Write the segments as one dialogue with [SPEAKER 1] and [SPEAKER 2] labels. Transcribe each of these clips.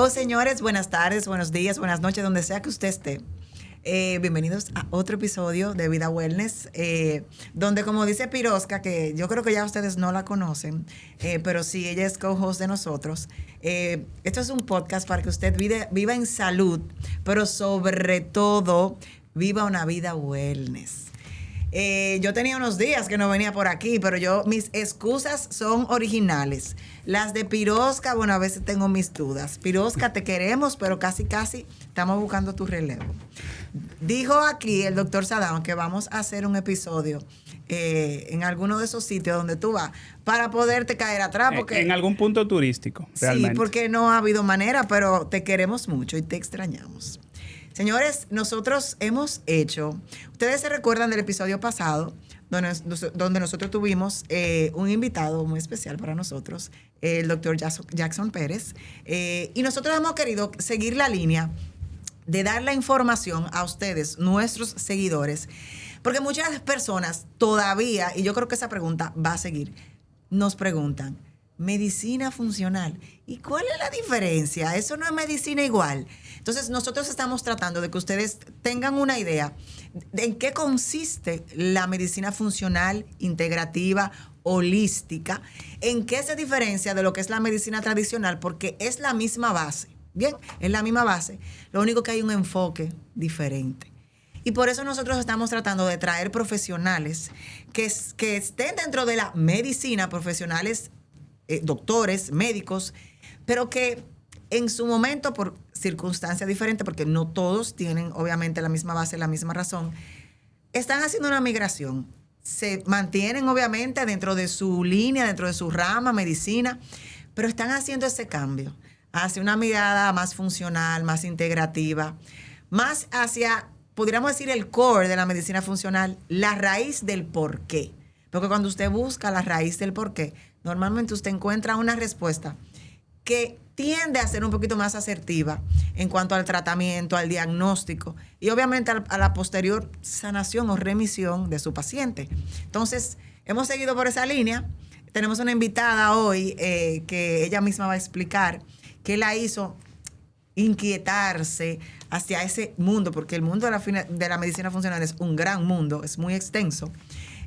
[SPEAKER 1] Hello, señores. Buenas tardes, buenos días, buenas noches, donde sea que usted esté. Bienvenidos a otro episodio de Vida Wellness, donde, como dice Pirosca, que yo creo que ya ustedes no la conocen, pero sí, ella es co-host de nosotros. Esto es un podcast para que usted viva en salud, pero sobre todo viva una vida wellness. Yo tenía unos días que no venía por aquí, pero mis excusas son originales. Las de Pirosca, bueno, a veces tengo mis dudas. Pirosca, te queremos, pero casi estamos buscando tu relevo. Dijo aquí el doctor Sadam que vamos a hacer un episodio en alguno de esos sitios donde tú vas para poderte caer atrás. Porque,
[SPEAKER 2] en algún punto turístico, realmente.
[SPEAKER 1] Sí, porque no ha habido manera, pero te queremos mucho y te extrañamos. Señores, nosotros hemos hecho, ustedes se recuerdan del episodio pasado, donde nosotros tuvimos un invitado muy especial para nosotros, el doctor Jackson Pérez, y nosotros hemos querido seguir la línea de dar la información a ustedes, nuestros seguidores, porque muchas personas todavía, y yo creo que esa pregunta va a seguir, nos preguntan, medicina funcional. ¿Y cuál es la diferencia? Eso no es medicina igual. Entonces, nosotros estamos tratando de que ustedes tengan una idea de en qué consiste la medicina funcional, integrativa, holística, en qué se diferencia de lo que es la medicina tradicional, porque es la misma base. Bien, es la misma base. Lo único que hay un enfoque diferente. Y por eso nosotros estamos tratando de traer profesionales que estén dentro de la medicina, profesionales doctores, médicos, pero que en su momento, por circunstancias diferentes, porque no todos tienen obviamente la misma base, la misma razón, están haciendo una migración. Se mantienen obviamente dentro de su línea, dentro de su rama, medicina, pero están haciendo ese cambio hacia una mirada más funcional, más integrativa, más hacia, podríamos decir, el core de la medicina funcional, la raíz del por qué. Porque cuando usted busca la raíz del por qué, normalmente usted encuentra una respuesta que tiende a ser un poquito más asertiva en cuanto al tratamiento, al diagnóstico y obviamente a la posterior sanación o remisión de su paciente. Entonces, hemos seguido por esa línea. Tenemos una invitada hoy que ella misma va a explicar qué la hizo inquietarse hacia ese mundo, porque el mundo de la medicina funcional es un gran mundo, es muy extenso.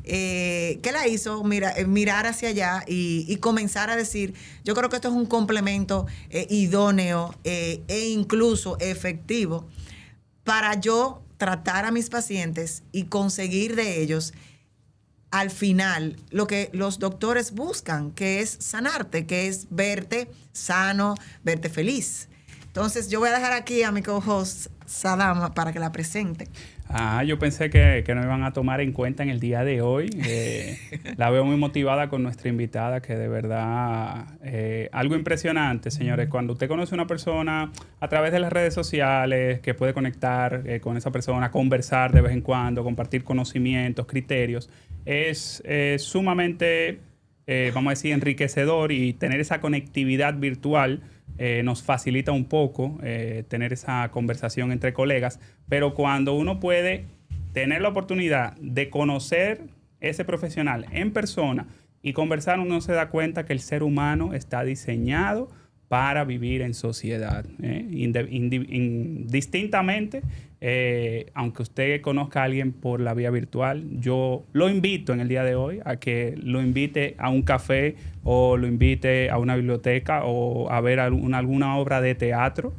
[SPEAKER 1] ¿Qué la hizo mirar hacia allá y comenzar a decir, yo creo que esto es un complemento idóneo e incluso efectivo para yo tratar a mis pacientes y conseguir de ellos al final lo que los doctores buscan, que es sanarte, que es verte sano, verte feliz. Entonces yo voy a dejar aquí a mi co-host Sadam para que la presente.
[SPEAKER 2] Yo pensé que nos iban a tomar en cuenta en el día de hoy. La veo muy motivada con nuestra invitada, que de verdad, algo impresionante, señores. Cuando usted conoce a una persona a través de las redes sociales, que puede conectar con esa persona, conversar de vez en cuando, compartir conocimientos, criterios, es sumamente, vamos a decir, enriquecedor, y tener esa conectividad virtual nos facilita un poco tener esa conversación entre colegas, pero cuando uno puede tener la oportunidad de conocer ese profesional en persona y conversar, uno se da cuenta que el ser humano está diseñado para vivir en sociedad, indistintamente, aunque usted conozca a alguien por la vía virtual. Yo lo invito en el día de hoy a que lo invite a un café, o lo invite a una biblioteca, o a ver alguna obra de teatro,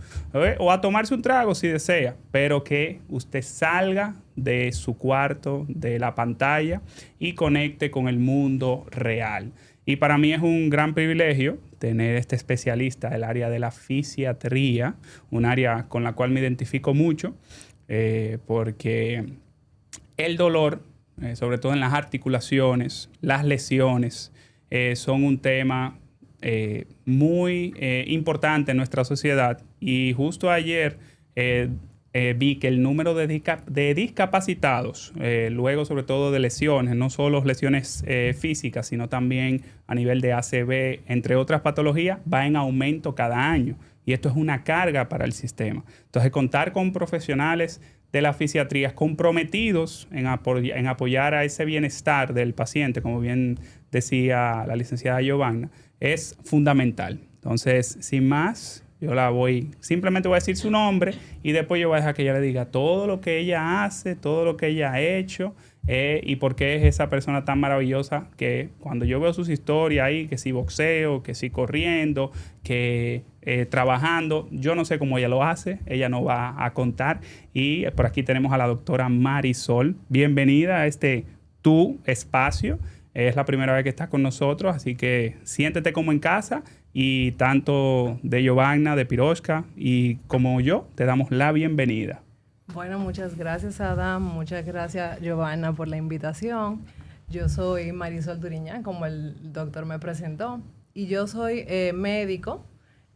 [SPEAKER 2] o a tomarse un trago si desea, pero que usted salga de su cuarto, de la pantalla, y conecte con el mundo real. Y para mí es un gran privilegio tener este especialista del área de la fisiatría, un área con la cual me identifico mucho, porque el dolor, sobre todo en las articulaciones, las lesiones, son un tema muy importante en nuestra sociedad. Y justo ayer vi que el número de discapacitados, luego sobre todo de lesiones, no solo lesiones físicas, sino también a nivel de ACV, entre otras patologías, va en aumento cada año. Y esto es una carga para el sistema. Entonces, contar con profesionales de la fisiatría comprometidos en apoyar a ese bienestar del paciente, como bien decía la licenciada Giovanna, es fundamental. Entonces, sin más, Simplemente voy a decir su nombre y después yo voy a dejar que ella le diga todo lo que ella hace, todo lo que ella ha hecho y por qué es esa persona tan maravillosa que cuando yo veo sus historias ahí, que si boxeo, que si corriendo, que trabajando, yo no sé cómo ella lo hace, ella nos va a contar. Y por aquí tenemos a la doctora Marisol. Bienvenida a tu espacio. Es la primera vez que estás con nosotros, así que siéntete como en casa y tanto de Giovanna, de Piroshka y como yo, te damos la bienvenida.
[SPEAKER 3] Bueno, muchas gracias, Adam. Muchas gracias, Giovanna, por la invitación. Yo soy Marisol Duriñán, como el doctor me presentó, y yo soy médico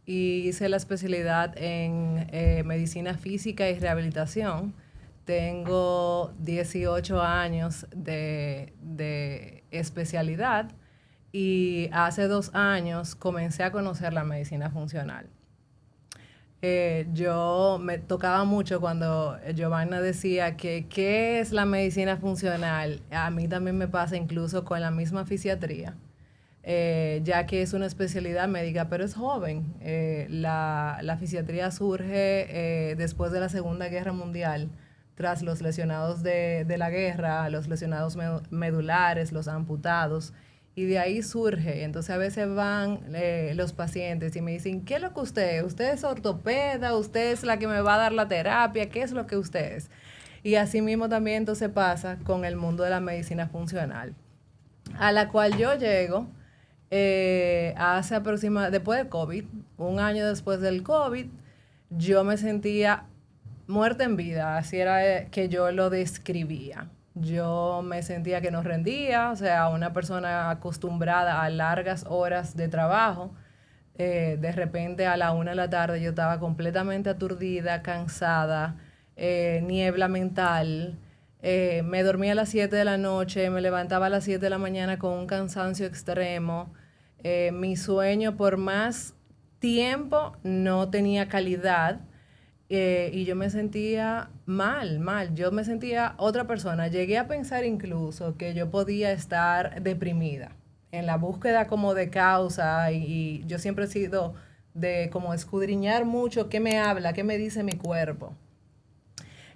[SPEAKER 3] y hice la especialidad en medicina física y rehabilitación. Tengo 18 años de especialidad y hace 2 años comencé a conocer la medicina funcional. Yo me tocaba mucho cuando Giovanna decía que ¿qué es la medicina funcional? A mí también me pasa incluso con la misma fisiatría, ya que es una especialidad médica, pero es joven. La fisiatría surge después de la Segunda Guerra Mundial, tras los lesionados de la guerra, los lesionados medulares, los amputados, y de ahí surge. Entonces a veces van los pacientes y me dicen, ¿qué es lo que usted es? ¿Usted es ortopeda? ¿Usted es la que me va a dar la terapia? ¿Qué es lo que usted es? Y así mismo también entonces pasa con el mundo de la medicina funcional, a la cual yo llego después del COVID, 1 año después del COVID, yo me sentía muerta en vida, así era que yo lo describía. Yo me sentía que no rendía, o sea, una persona acostumbrada a largas horas de trabajo, de repente a la 1 de la tarde yo estaba completamente aturdida, cansada, niebla mental, me dormía a las 7 de la noche, me levantaba a las 7 de la mañana con un cansancio extremo, mi sueño por más tiempo no tenía calidad. Y yo me sentía mal. Yo me sentía otra persona. Llegué a pensar incluso que yo podía estar deprimida, en la búsqueda como de causa, y yo siempre he sido de como escudriñar mucho qué me habla, qué me dice mi cuerpo.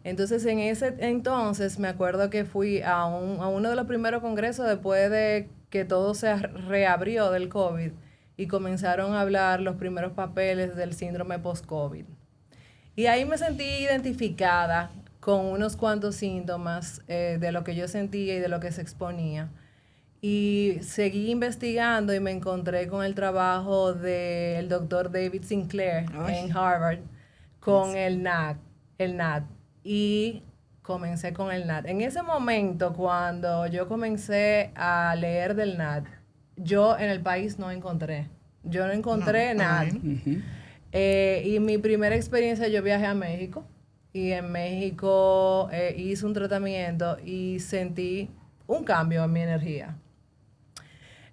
[SPEAKER 3] Entonces, en ese entonces me acuerdo que fui a uno de los primeros congresos después de que todo se reabrió del COVID y comenzaron a hablar los primeros papeles del síndrome post-COVID. Y ahí me sentí identificada con unos cuantos síntomas de lo que yo sentía y de lo que se exponía. Y seguí investigando y me encontré con el trabajo del doctor David Sinclair en Harvard con el NAD. Y comencé con el NAD. En ese momento, cuando yo comencé a leer del NAD, yo en el país no encontré. Yo no encontré NAD. Y mi primera experiencia, yo viajé a México y en México hice un tratamiento y sentí un cambio en mi energía.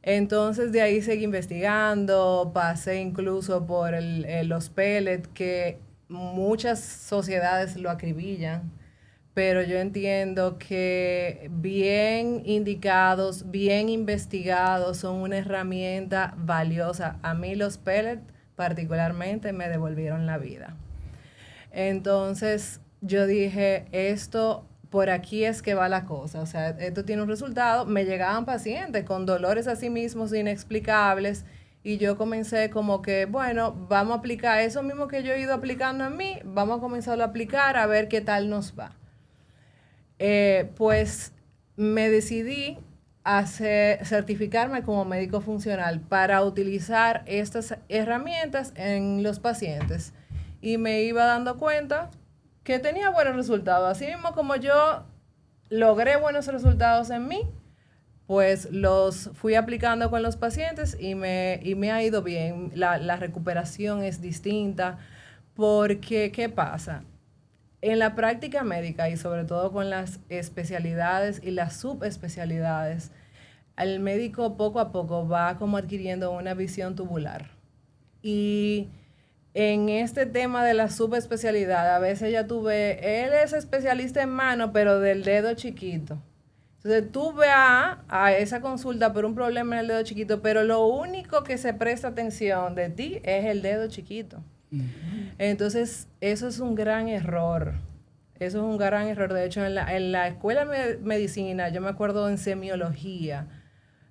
[SPEAKER 3] Entonces de ahí seguí investigando, pasé incluso por los pellets, que muchas sociedades lo acribillan, pero yo entiendo que bien indicados, bien investigados, son una herramienta valiosa. A mí los pellets particularmente me devolvieron la vida. Entonces yo dije, esto por aquí es que va la cosa, o sea, esto tiene un resultado. Me llegaban pacientes con dolores así mismos inexplicables y yo comencé como que, bueno, vamos a aplicar eso mismo que yo he ido aplicando en mí, vamos a comenzarlo a aplicar a ver qué tal nos va. Pues me decidí certificarme como médico funcional para utilizar estas herramientas en los pacientes, y me iba dando cuenta que tenía buenos resultados. Así mismo como yo logré buenos resultados en mí, pues los fui aplicando con los pacientes y me ha ido bien. La recuperación es distinta porque, ¿qué pasa? En la práctica médica y sobre todo con las especialidades y las subespecialidades, el médico poco a poco va como adquiriendo una visión tubular. Y en este tema de la subespecialidad, a veces ya él es especialista en mano, pero del dedo chiquito. Entonces tú vas a esa consulta por un problema en el dedo chiquito, pero lo único que se presta atención de ti es el dedo chiquito. Entonces, eso es un gran error. Eso es un gran error. De hecho, en la escuela de medicina, yo me acuerdo en semiología,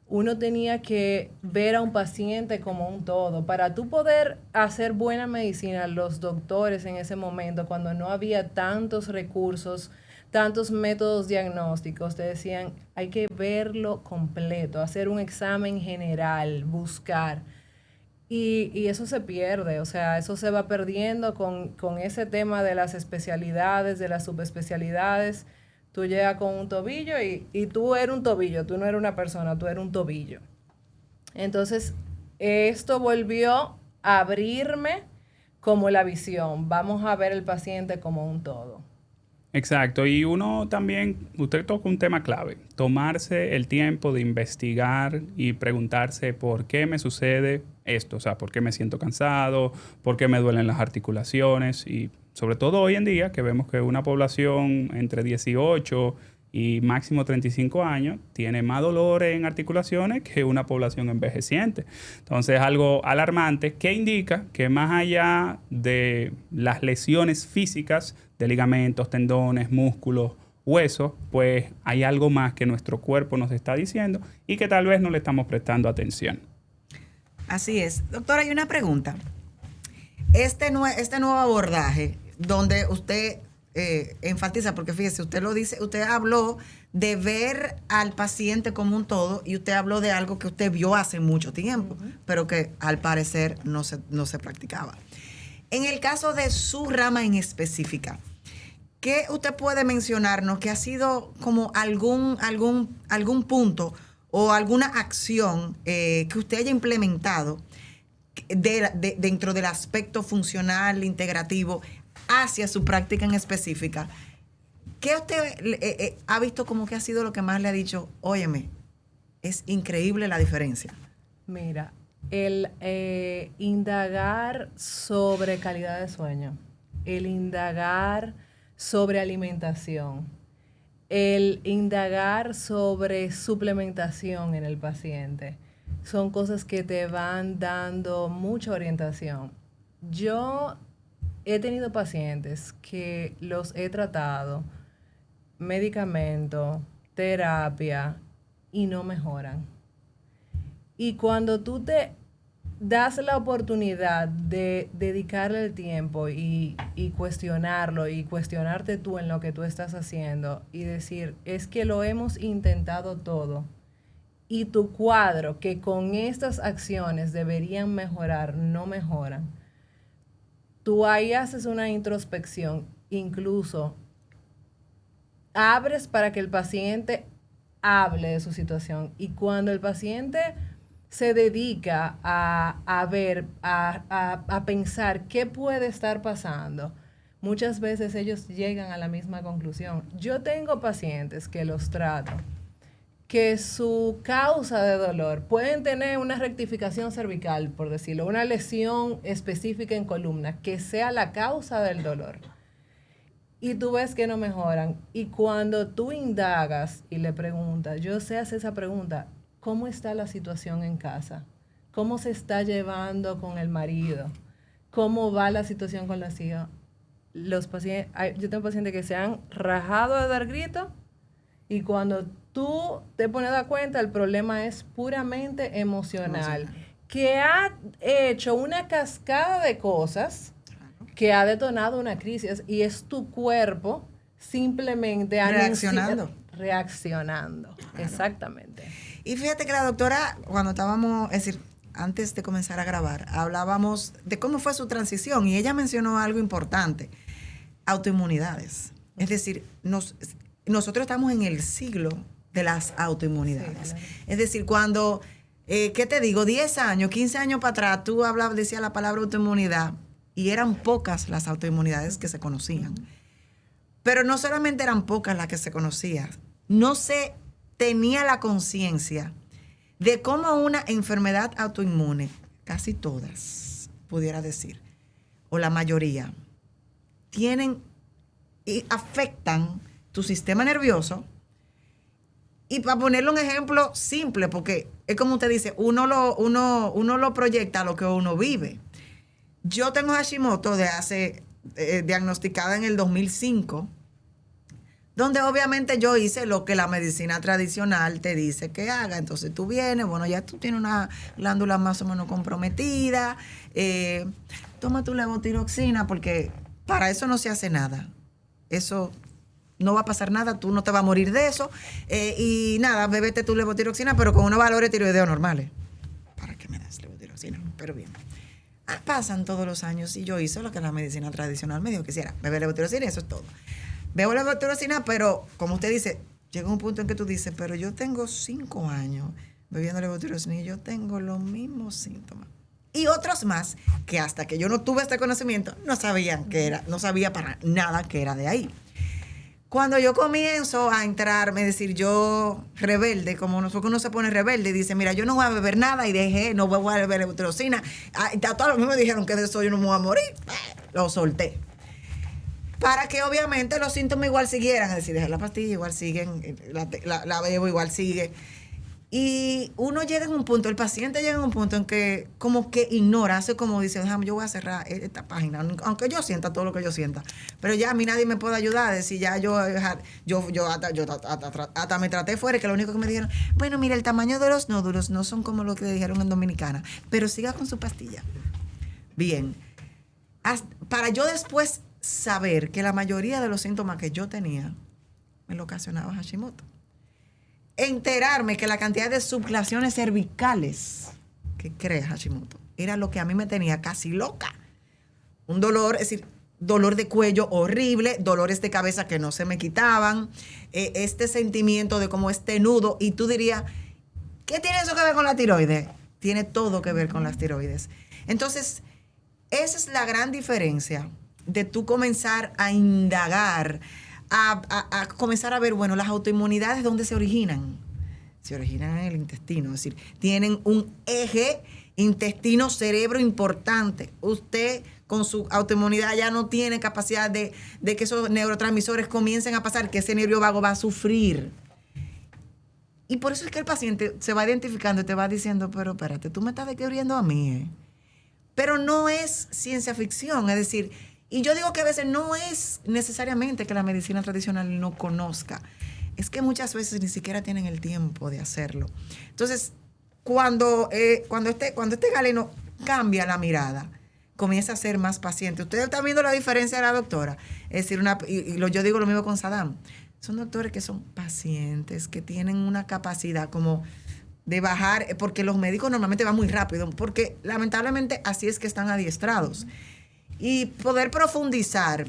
[SPEAKER 3] uno tenía que ver a un paciente como un todo. Para tú poder hacer buena medicina, los doctores en ese momento, cuando no había tantos recursos, tantos métodos diagnósticos, te decían, hay que verlo completo, hacer un examen general, buscar. Y eso se pierde, o sea, eso se va perdiendo con ese tema de las especialidades, de las subespecialidades. Tú llegas con un tobillo y tú eres un tobillo, tú no eres una persona, tú eres un tobillo. Entonces, esto volvió a abrirme como la visión. Vamos a ver el paciente como un todo.
[SPEAKER 2] Exacto, y uno también, usted toca un tema clave, tomarse el tiempo de investigar y preguntarse por qué me sucede esto, o sea, por qué me siento cansado, por qué me duelen las articulaciones y sobre todo hoy en día que vemos que una población entre 18 y máximo 35 años tiene más dolor en articulaciones que una población envejeciente. Entonces es algo alarmante que indica que más allá de las lesiones físicas de ligamentos, tendones, músculos, huesos, pues hay algo más que nuestro cuerpo nos está diciendo y que tal vez no le estamos prestando atención.
[SPEAKER 1] Así es. Doctora, hay una pregunta. Este nuevo abordaje, donde usted enfatiza, porque fíjese, usted lo dice, usted habló de ver al paciente como un todo y usted habló de algo que usted vio hace mucho tiempo, pero que al parecer no se practicaba. En el caso de su rama en específica, ¿qué usted puede mencionarnos que ha sido como algún punto o alguna acción que usted haya implementado dentro del aspecto funcional, integrativo, hacia su práctica en específica? ¿Qué usted ha visto como que ha sido lo que más le ha dicho, óyeme, es increíble la diferencia?
[SPEAKER 3] Mira, el indagar sobre calidad de sueño, el indagar sobre alimentación, el indagar sobre suplementación en el paciente, son cosas que te van dando mucha orientación. Yo he tenido pacientes que los he tratado, medicamento, terapia, y no mejoran. Y cuando tú te das la oportunidad de dedicarle el tiempo y cuestionarlo y cuestionarte tú en lo que tú estás haciendo y decir, es que lo hemos intentado todo y tu cuadro que con estas acciones deberían mejorar, no mejoran. Tú ahí haces una introspección, incluso abres para que el paciente hable de su situación y cuando el paciente se dedica a ver, a pensar qué puede estar pasando, muchas veces ellos llegan a la misma conclusión. Yo tengo pacientes que los trato, que su causa de dolor pueden tener una rectificación cervical, por decirlo, una lesión específica en columna, que sea la causa del dolor. Y tú ves que no mejoran. Y cuando tú indagas y le preguntas, yo sé hacer esa pregunta, ¿cómo está la situación en casa? ¿Cómo se está llevando con el marido? ¿Cómo va la situación con las hijas? Los pacientes, yo tengo pacientes que se han rajado de dar gritos y cuando tú te pones a dar cuenta, el problema es puramente emocional. Que ha hecho una cascada de cosas que ha detonado una crisis y es tu cuerpo simplemente
[SPEAKER 1] reaccionando.
[SPEAKER 3] Reaccionando,
[SPEAKER 1] claro.
[SPEAKER 3] Exactamente.
[SPEAKER 1] Y fíjate que la doctora, cuando estábamos, es decir, antes de comenzar a grabar, hablábamos de cómo fue su transición y ella mencionó algo importante, autoinmunidades. Es decir, nosotros estamos en el siglo de las autoinmunidades. Sí, claro. Es decir, cuando, ¿qué te digo? 10 años, 15 años para atrás, tú decías la palabra autoinmunidad y eran pocas las autoinmunidades que se conocían. Pero no solamente eran pocas las que se conocían, no se tenía la conciencia de cómo una enfermedad autoinmune, casi todas, pudiera decir, o la mayoría, tienen y afectan tu sistema nervioso. Y para ponerle un ejemplo simple, porque es como usted dice, uno lo proyecta a lo que uno vive. Yo tengo Hashimoto diagnosticada en el 2005, donde obviamente yo hice lo que la medicina tradicional te dice que haga. Entonces tú vienes, bueno, ya tú tienes una glándula más o menos comprometida, toma tu levotiroxina, porque para eso no se hace nada. Eso no va a pasar nada, tú no te vas a morir de eso. Y nada, bébete tu levotiroxina, pero con unos valores tiroideos normales. ¿Para qué me das levotiroxina? Pero bien. Pasan todos los años y yo hice lo que la medicina tradicional me dijo que hiciera. Beber levotiroxina y eso es todo. Bebo levotiroxina, pero como usted dice, llega un punto en que tú dices, pero yo tengo 5 años bebiendo levotiroxina y yo tengo los mismos síntomas. Y otros más que hasta que yo no tuve este conocimiento no sabían que era, no sabía para nada que era de ahí. Cuando yo comienzo a entrarme, es decir, yo rebelde, como uno se pone rebelde y dice, mira, yo no voy a beber nada y no voy a beber levotiroxina. Todos los mismos dijeron que de eso yo no me voy a morir. Lo solté. Para que obviamente los síntomas igual siguieran, es decir, dejé la pastilla, igual siguen, la bebo, igual sigue. Y uno llega en un punto, el paciente llega en un punto en que como que ignora, hace como dice, déjame, yo voy a cerrar esta página, aunque yo sienta todo lo que yo sienta. Pero ya a mí nadie me puede ayudar, es decir, ya yo hasta me traté fuera, que lo único que me dijeron, bueno, mira, el tamaño de los nódulos no son como lo que dijeron en Dominicana, pero siga con su pastilla. Bien. Para yo después saber que la mayoría de los síntomas que yo tenía me lo ocasionaba Hashimoto. Enterarme que la cantidad de subluxaciones cervicales que crea Hashimoto era lo que a mí me tenía casi loca. Un dolor, es decir, dolor de cuello horrible, dolores de cabeza que no se me quitaban, este sentimiento de como este nudo, y tú dirías, ¿qué tiene eso que ver con la tiroides? Tiene todo que ver con las tiroides. Entonces, esa es la gran diferencia de tú comenzar a indagar, a comenzar a ver, bueno, las autoinmunidades, ¿dónde se originan? Se originan en el intestino, es decir, tienen un eje intestino-cerebro importante. Usted con su autoinmunidad ya no tiene capacidad de que esos neurotransmisores comiencen a pasar, que ese nervio vago va a sufrir. Y por eso es que el paciente se va identificando y te va diciendo, pero espérate, tú me estás descubriendo a mí, ¿eh? Pero no es ciencia ficción, es decir, y yo digo que a veces no es necesariamente que la medicina tradicional no conozca, es que muchas veces ni siquiera tienen el tiempo de hacerlo. Entonces, cuando este galeno cambia la mirada, comienza a ser más paciente. Ustedes están viendo la diferencia de la doctora. Es decir, yo digo lo mismo con Saddam. Son doctores que son pacientes, que tienen una capacidad como de bajar, porque los médicos normalmente van muy rápido, porque lamentablemente así es que están adiestrados. Y poder profundizar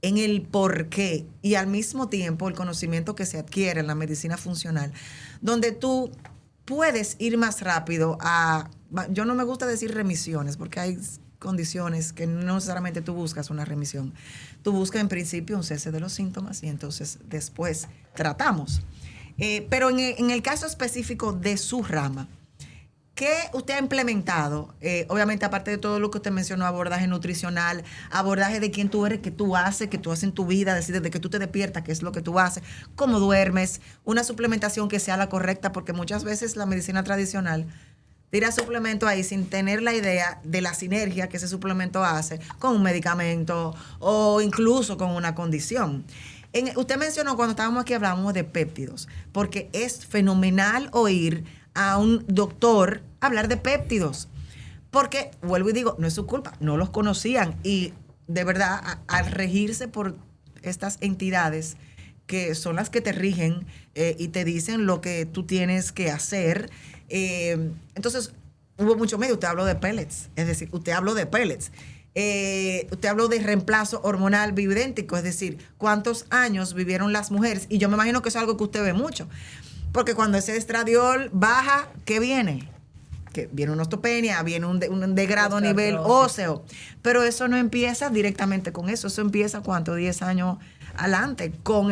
[SPEAKER 1] en el por qué y al mismo tiempo el conocimiento que se adquiere en la medicina funcional, donde tú puedes ir más rápido yo no me gusta decir remisiones, porque hay condiciones que no necesariamente tú buscas una remisión. Tú buscas en principio un cese de los síntomas y entonces después tratamos. Pero en el caso específico de su rama, ¿qué usted ha implementado? Obviamente, aparte de todo lo que usted mencionó, abordaje nutricional, abordaje de quién tú eres, qué tú haces en tu vida, decir, desde que tú te despiertas, qué es lo que tú haces, cómo duermes, una suplementación que sea la correcta, porque muchas veces la medicina tradicional tira suplemento ahí sin tener la idea de la sinergia que ese suplemento hace con un medicamento o incluso con una condición. Usted mencionó cuando estábamos aquí, hablábamos de péptidos, porque es fenomenal oír a un doctor hablar de péptidos, porque, vuelvo y digo, no es su culpa, no los conocían, y de verdad, al regirse por estas entidades que son las que te rigen y te dicen lo que tú tienes que hacer, entonces hubo mucho medio. Usted habló de pellets, es decir, usted habló de reemplazo hormonal bioidéntico, es decir, cuántos años vivieron las mujeres, y yo me imagino que eso es algo que usted ve mucho. Porque cuando ese estradiol baja, ¿qué viene? Que viene una osteopenia, viene un degrado a nivel óseo. Pero eso no empieza directamente con eso. Eso empieza, ¿cuánto? 10 años adelante, con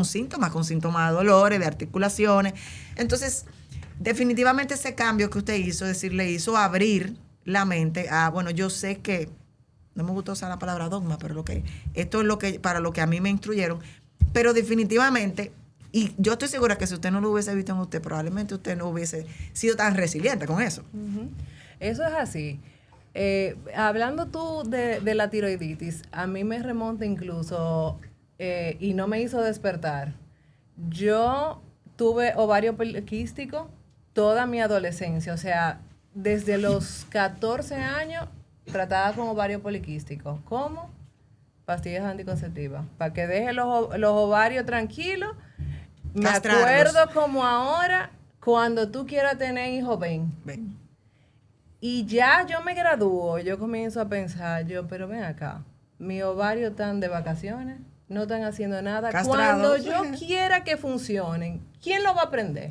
[SPEAKER 1] síntomas de dolores, de articulaciones. Entonces, definitivamente ese cambio que usted hizo, es decir, le hizo abrir la mente a, bueno, yo sé que, no me gusta usar la palabra dogma, pero esto es para lo que a mí me instruyeron, pero definitivamente. Y yo estoy segura que si usted no lo hubiese visto en usted, probablemente usted no hubiese sido tan resiliente con eso.
[SPEAKER 3] Uh-huh. Eso es así. Hablando tú de la tiroiditis, a mí me remonta incluso, y no me hizo despertar. Yo tuve ovario poliquístico toda mi adolescencia, o sea, desde los 14 años tratada con ovario poliquístico. ¿Cómo? Pastillas anticonceptivas. Para que deje los ovarios tranquilos. Me
[SPEAKER 1] Castrarlos.
[SPEAKER 3] acuerdo como ahora, cuando tú quieras tener hijos, ven.
[SPEAKER 1] Ven.
[SPEAKER 3] Y ya yo me gradúo, yo comienzo a pensar, pero ven acá, mis ovarios están de vacaciones, no están haciendo nada.
[SPEAKER 1] Castrados.
[SPEAKER 3] Cuando yo quiera que funcionen, ¿quién lo va a aprender?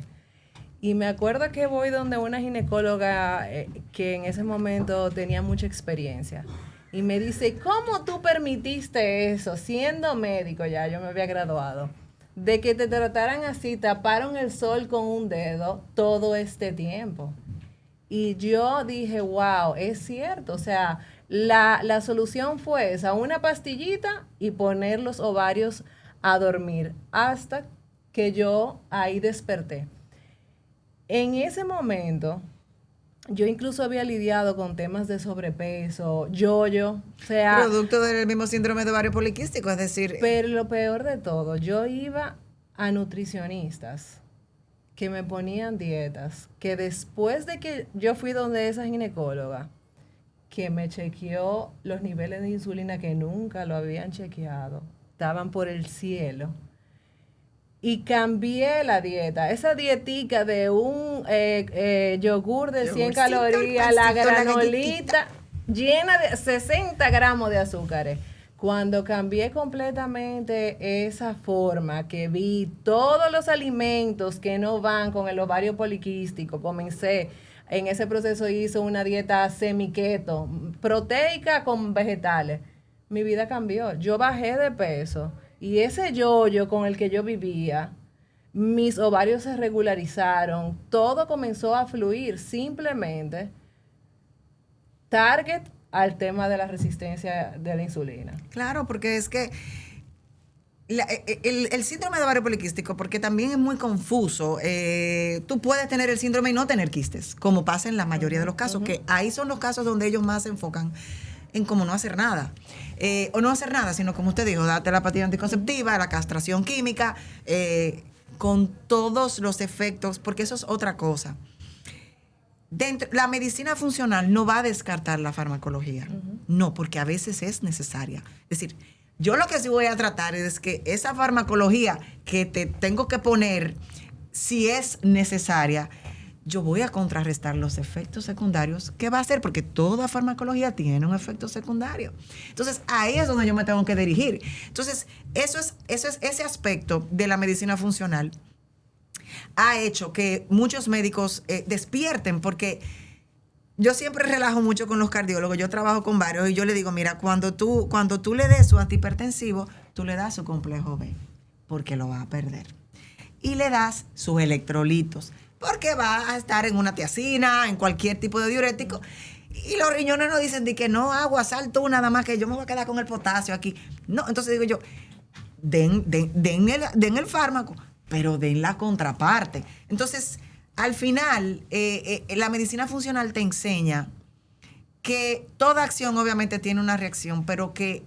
[SPEAKER 3] Y me acuerdo que voy donde una ginecóloga que en ese momento tenía mucha experiencia. Y me dice, ¿cómo tú permitiste eso, siendo médico, ya yo me había graduado, de que te trataran así, taparon el sol con un dedo todo este tiempo? Y yo dije, wow, es cierto. O sea, la solución fue esa, una pastillita y poner los ovarios a dormir hasta que yo ahí desperté. En ese momento, yo incluso había lidiado con temas de sobrepeso, o sea...
[SPEAKER 1] Producto del mismo síndrome de ovario poliquístico, es decir...
[SPEAKER 3] Pero lo peor de todo, yo iba a nutricionistas que me ponían dietas, que después de que yo fui donde esa ginecóloga, que me chequeó los niveles de insulina que nunca lo habían chequeado, estaban por el cielo, y cambié la dieta, esa dietica de un yogur de 100 calorías, la granolita llena de 60 gramos de azúcares. Cuando cambié completamente esa forma, que vi todos los alimentos que no van con el ovario poliquístico, comencé, en ese proceso hice una dieta semi-keto, proteica con vegetales. Mi vida cambió. Yo bajé de peso y ese yo con el que yo vivía, mis ovarios se regularizaron, todo comenzó a fluir, simplemente target al tema de la resistencia de la insulina.
[SPEAKER 1] Claro, porque es que el síndrome de ovario poliquístico, porque también es muy confuso. Tú puedes tener el síndrome y no tener quistes, como pasa en la mayoría de los casos, que ahí son los casos donde ellos más se enfocan en cómo no hacer nada. O no hacer nada, sino como usted dijo, date la pastilla anticonceptiva, la castración química, con todos los efectos, porque eso es otra cosa. La medicina funcional no va a descartar la farmacología. No, porque a veces es necesaria. Es decir, yo lo que sí voy a tratar es que esa farmacología que te tengo que poner, si es necesaria, yo voy a contrarrestar los efectos secundarios que va a hacer, porque toda farmacología tiene un efecto secundario. Entonces, ahí es donde yo me tengo que dirigir. Entonces, eso es ese aspecto de la medicina funcional ha hecho que muchos médicos despierten, porque yo siempre relajo mucho con los cardiólogos, yo trabajo con varios y yo le digo, mira, cuando tú le des su antihipertensivo, tú le das su complejo B, porque lo va a perder. Y le das sus electrolitos, porque va a estar en una tiacina, en cualquier tipo de diurético. Y los riñones nos dicen de que no, agua, sal tú, nada más, que yo me voy a quedar con el potasio aquí. No, entonces digo yo, den el fármaco, pero den la contraparte. Entonces, al final, la medicina funcional te enseña que toda acción obviamente tiene una reacción, pero que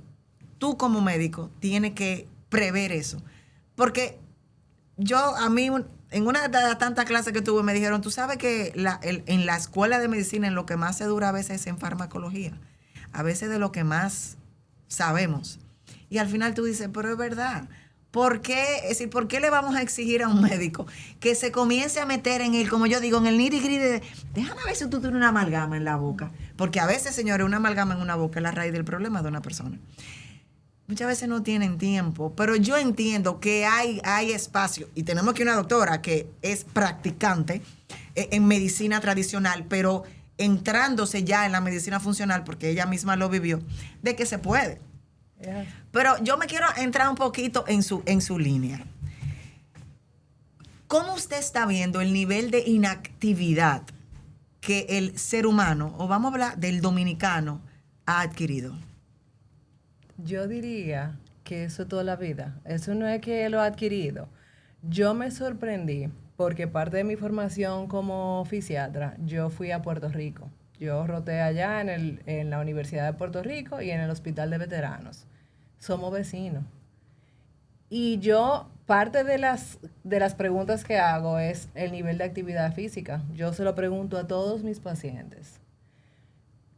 [SPEAKER 1] tú como médico tienes que prever eso. Porque a mí, en una de las tantas clases que tuve, me dijeron, tú sabes que en la escuela de medicina, en lo que más se dura a veces es en farmacología. A veces de lo que más sabemos. Y al final tú dices, pero es verdad. ¿Por qué? Es decir, ¿por qué le vamos a exigir a un médico que se comience a meter en el, como yo digo, en el nitty-gritty de, déjame ver si tú tienes una amalgama en la boca? Porque a veces, señores, una amalgama en una boca es la raíz del problema de una persona. Muchas veces no tienen tiempo, pero yo entiendo que hay espacio. Y tenemos aquí una doctora que es practicante en medicina tradicional, pero entrándose ya en la medicina funcional, porque ella misma lo vivió, de que se puede. Yeah. Pero yo me quiero entrar un poquito en su línea. ¿Cómo usted está viendo el nivel de inactividad que el ser humano, o vamos a hablar del dominicano, ha adquirido?
[SPEAKER 3] Yo diría que eso toda la vida. Eso no es que lo ha adquirido. Yo me sorprendí porque parte de mi formación como fisiatra, yo fui a Puerto Rico Yo roté allá en la Universidad de Puerto Rico y en el Hospital de Veteranos. Somos vecinos. Y yo, parte de las preguntas que hago es el nivel de actividad física. Yo se lo pregunto a todos mis pacientes.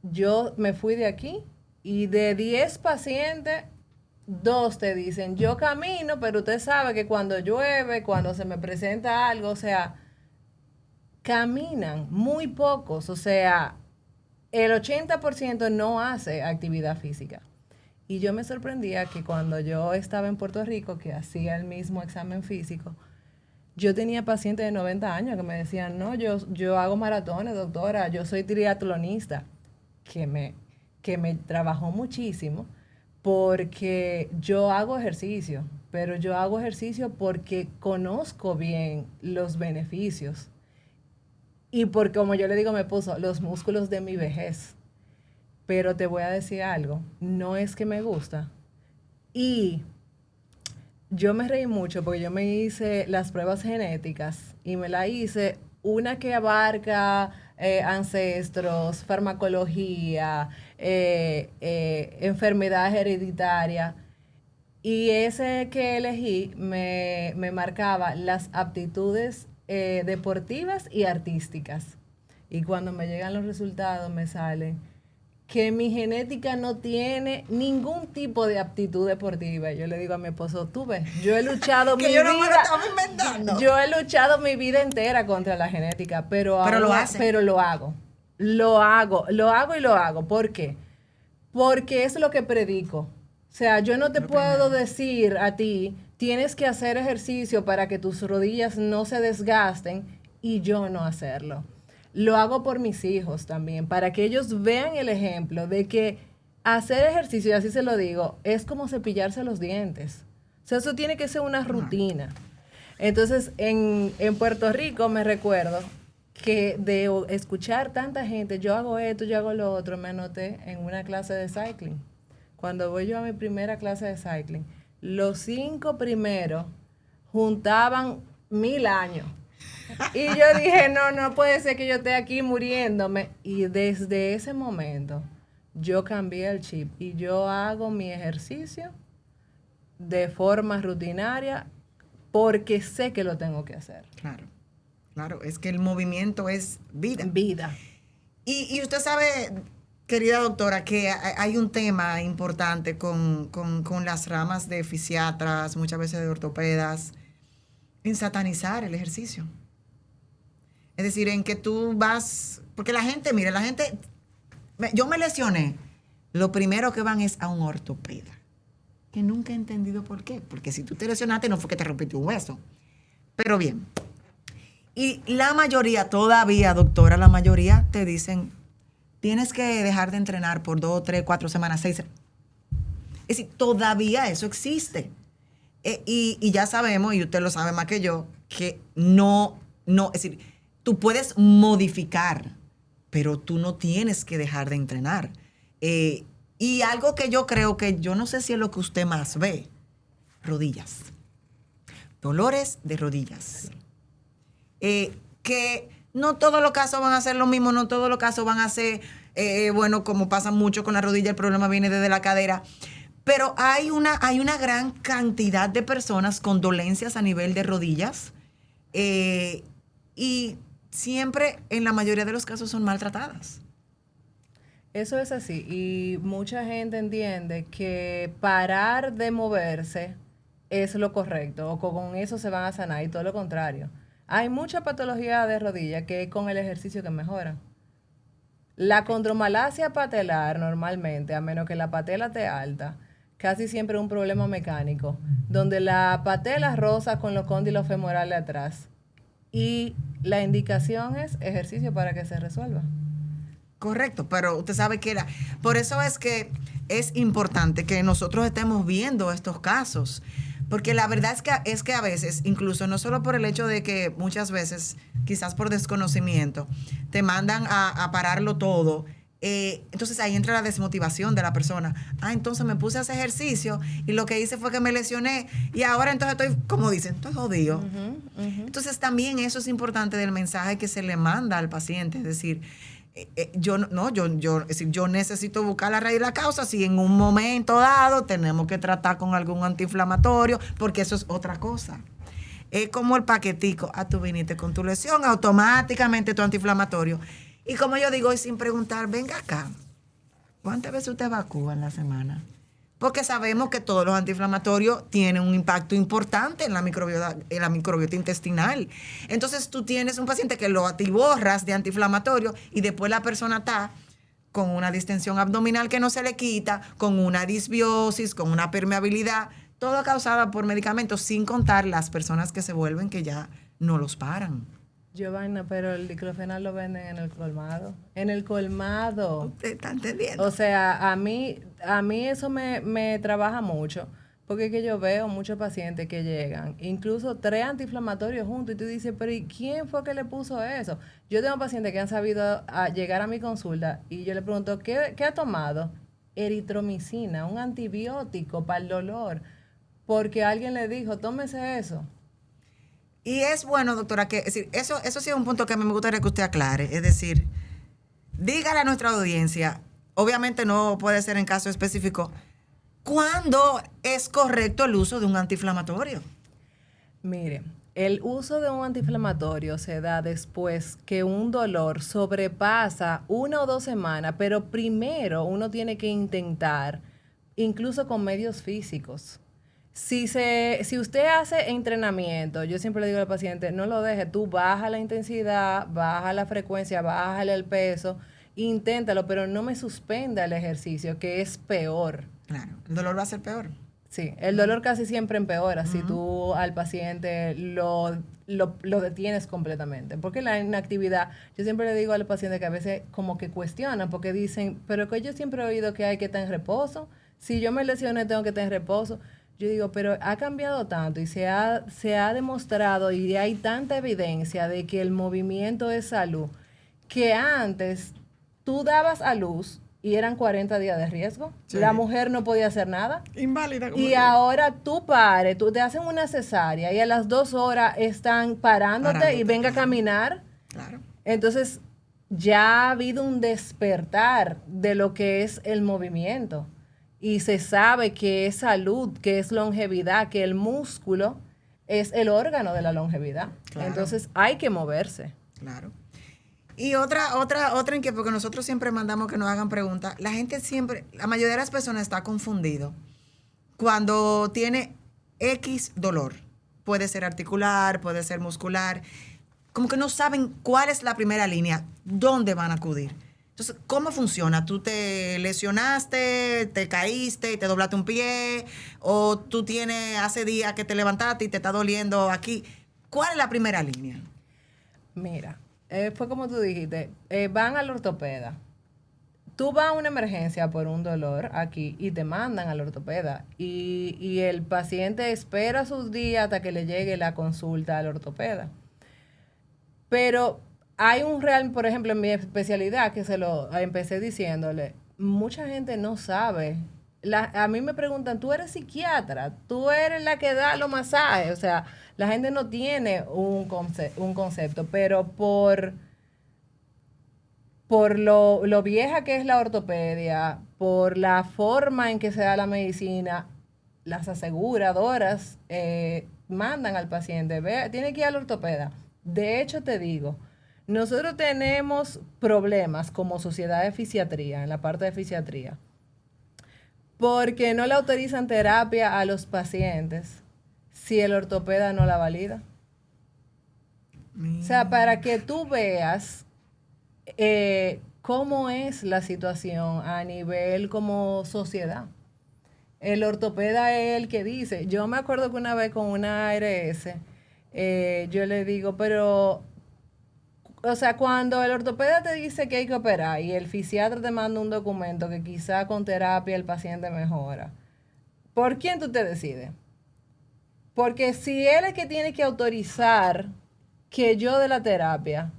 [SPEAKER 3] Yo me fui de aquí y de 10 pacientes, 2 te dicen, yo camino, pero usted sabe que cuando llueve, cuando se me presenta algo, o sea, caminan muy pocos, o sea, el 80% no hace actividad física. Y yo me sorprendía que cuando yo estaba en Puerto Rico, que hacía el mismo examen físico, yo tenía pacientes de 90 años que me decían, no, yo hago maratones, doctora, yo soy triatlonista, que me trabajó muchísimo porque yo hago ejercicio, pero yo hago ejercicio porque conozco bien los beneficios y porque, como yo le digo, me puso los músculos de mi vejez. Pero te voy a decir algo, no es que me gusta. Y yo me reí mucho porque yo me hice las pruebas genéticas y me la hice una que abarca ancestros, farmacología, enfermedades hereditarias. Y ese que elegí me marcaba las aptitudes deportivas y artísticas. Y cuando me llegan los resultados me salen que mi genética no tiene ningún tipo de aptitud deportiva. Yo le digo a mi esposo, tú ves, yo he luchado mi
[SPEAKER 1] Que yo
[SPEAKER 3] vida.
[SPEAKER 1] no me lo estaba inventando.
[SPEAKER 3] Yo he luchado mi vida entera contra la genética, pero
[SPEAKER 1] lo hace.
[SPEAKER 3] pero lo hago. Lo hago y lo hago. ¿Por qué? Porque es lo que predico. O sea, yo no te puedo decir a ti, tienes que hacer ejercicio para que tus rodillas no se desgasten y yo no hacerlo. Lo hago por mis hijos también, para que ellos vean el ejemplo de que hacer ejercicio, y así se lo digo, es como cepillarse los dientes. O sea, eso tiene que ser una rutina. Entonces, en Puerto Rico me recuerdo que de escuchar tanta gente, yo hago esto, yo hago lo otro, me anoté en una clase de cycling. Cuando voy yo a mi primera clase de cycling, los 5 primeros juntaban 1000 años. Y yo dije, no puede ser que yo esté aquí muriéndome. Y desde ese momento yo cambié el chip y yo hago mi ejercicio de forma rutinaria porque sé que lo tengo que hacer.
[SPEAKER 1] Claro, es que el movimiento es vida.
[SPEAKER 3] Vida.
[SPEAKER 1] Y usted sabe, querida doctora, que hay un tema importante con las ramas de fisiatras, muchas veces de ortopedas, en satanizar el ejercicio. Es decir, en que tú vas, porque la gente, yo me lesioné, lo primero que van es a un ortopeda, que nunca he entendido por qué, porque si tú te lesionaste no fue que te rompiste un hueso, pero bien. Y la mayoría, todavía, doctora, la mayoría te dicen, tienes que dejar de entrenar por 2, 3, 4 semanas, 6 semanas. Es decir, todavía eso existe. Y ya sabemos, y usted lo sabe más que yo, que no, es decir, tú puedes modificar, pero tú no tienes que dejar de entrenar. Y algo que yo creo que yo no sé si es lo que usted más ve, rodillas. Dolores de rodillas. Que no todos los casos van a ser lo mismo, no todos los casos van a ser, bueno, como pasa mucho con la rodilla, el problema viene desde la cadera. Pero hay una gran cantidad de personas con dolencias a nivel de rodillas y siempre, en la mayoría de los casos, son maltratadas.
[SPEAKER 3] Eso es así. Y mucha gente entiende que parar de moverse es lo correcto o con eso se van a sanar y todo lo contrario. Hay mucha patología de rodilla que es con el ejercicio que mejora. La condromalacia patelar normalmente, a menos que la patela esté alta, casi siempre es un problema mecánico, donde la patela roza con los cóndilos femorales atrás. Y la indicación es ejercicio para que se resuelva.
[SPEAKER 1] Correcto, pero usted sabe que por eso es que es importante que nosotros estemos viendo estos casos, porque la verdad es que a veces, incluso no solo por el hecho de que muchas veces, quizás por desconocimiento, te mandan a pararlo todo, entonces ahí entra la desmotivación de la persona. Entonces me puse a hacer ejercicio y lo que hice fue que me lesioné y ahora entonces estoy, como dicen, estoy jodido. Entonces también eso es importante del mensaje que se le manda al paciente, es decir, es decir, yo necesito buscar la raíz de la causa si en un momento dado tenemos que tratar con algún antiinflamatorio, porque eso es otra cosa. Es como el paquetico, tú viniste con tu lesión, automáticamente tu antiinflamatorio. Y como yo digo, y sin preguntar, venga acá, ¿cuántas veces usted evacúa en la semana? Porque sabemos que todos los antiinflamatorios tienen un impacto importante en la microbiota intestinal. Entonces tú tienes un paciente que lo atiborras de antiinflamatorio y después la persona está con una distensión abdominal que no se le quita, con una disbiosis, con una permeabilidad, todo causada por medicamentos, sin contar las personas que se vuelven que ya no los paran.
[SPEAKER 3] Giovanna, pero el diclofenac lo venden en el colmado. En el colmado.
[SPEAKER 1] ¿Usted está entendiendo?
[SPEAKER 3] O sea, a mí eso me trabaja mucho. Porque es que yo veo muchos pacientes que llegan, incluso 3 antiinflamatorios juntos, y tú dices, pero ¿y quién fue que le puso eso? Yo tengo pacientes que han sabido llegar a mi consulta y yo le pregunto, ¿qué ha tomado? Eritromicina, un antibiótico para el dolor, porque alguien le dijo, tómese eso.
[SPEAKER 1] Y es bueno, doctora, que es decir, eso sí es un punto que a mí me gustaría que usted aclare. Es decir, dígale a nuestra audiencia, obviamente no puede ser en caso específico, ¿cuándo es correcto el uso de un antiinflamatorio?
[SPEAKER 3] Mire, el uso de un antiinflamatorio se da después que un dolor sobrepasa 1 o 2 semanas, pero primero uno tiene que intentar, incluso con medios físicos. Si usted hace entrenamiento, yo siempre le digo al paciente, no lo deje, tú baja la intensidad, baja la frecuencia, bájale el peso, inténtalo, pero no me suspenda el ejercicio, que es peor.
[SPEAKER 1] Claro, el dolor va a ser peor.
[SPEAKER 3] Sí, el dolor casi siempre empeora si tú al paciente lo detienes completamente. Porque la inactividad, yo siempre le digo al paciente que a veces como que cuestionan, porque dicen, pero que yo siempre he oído que hay que estar en reposo. Si yo me lesioné, tengo que estar en reposo. Yo digo, pero ha cambiado tanto y se ha demostrado y hay tanta evidencia de que el movimiento es salud, que antes tú dabas a luz y eran 40 días de riesgo. Sí. La mujer no podía hacer nada.
[SPEAKER 1] Inválida.
[SPEAKER 3] Y ahora tú te hacen una cesárea y a las 2 horas están parándote y venga a caminar.
[SPEAKER 1] Claro.
[SPEAKER 3] Entonces ya ha habido un despertar de lo que es el movimiento. Y se sabe que es salud, que es longevidad, que el músculo es el órgano de la longevidad. Claro. Entonces hay que moverse.
[SPEAKER 1] Claro. Y otra inquietud, porque nosotros siempre mandamos que nos hagan preguntas. La mayoría de las personas está confundido cuando tiene X dolor. Puede ser articular, puede ser muscular. Como que no saben cuál es la primera línea, dónde van a acudir. Entonces, ¿cómo funciona? ¿Tú te lesionaste, te caíste y te doblaste un pie? ¿O tú hace días que te levantaste y te está doliendo aquí? ¿Cuál es la primera línea?
[SPEAKER 3] Mira, fue como tú dijiste, van al ortopeda. Tú vas a una emergencia por un dolor aquí y te mandan al ortopeda. Y el paciente espera sus días hasta que le llegue la consulta al ortopeda. Pero hay por ejemplo, en mi especialidad, que se lo empecé diciéndole, mucha gente no sabe. A mí me preguntan, ¿tú eres psiquiatra? ¿Tú eres la que da los masajes? O sea, la gente no tiene un concepto, pero por lo vieja que es la ortopedia, por la forma en que se da la medicina, las aseguradoras mandan al paciente, tiene que ir al ortopeda. De hecho, te digo, nosotros tenemos problemas como sociedad de fisiatría, en la parte de fisiatría, porque no le autorizan terapia a los pacientes si el ortopeda no la valida. O sea, para que tú veas cómo es la situación a nivel como sociedad. El ortopeda es el que dice, yo me acuerdo que una vez con una ARS, yo le digo, pero... O sea, cuando el ortopeda te dice que hay que operar y el fisiatra te manda un documento que quizá con terapia el paciente mejora, ¿por quién tú te decides? Porque si él es que tiene que autorizar que yo dé la terapia,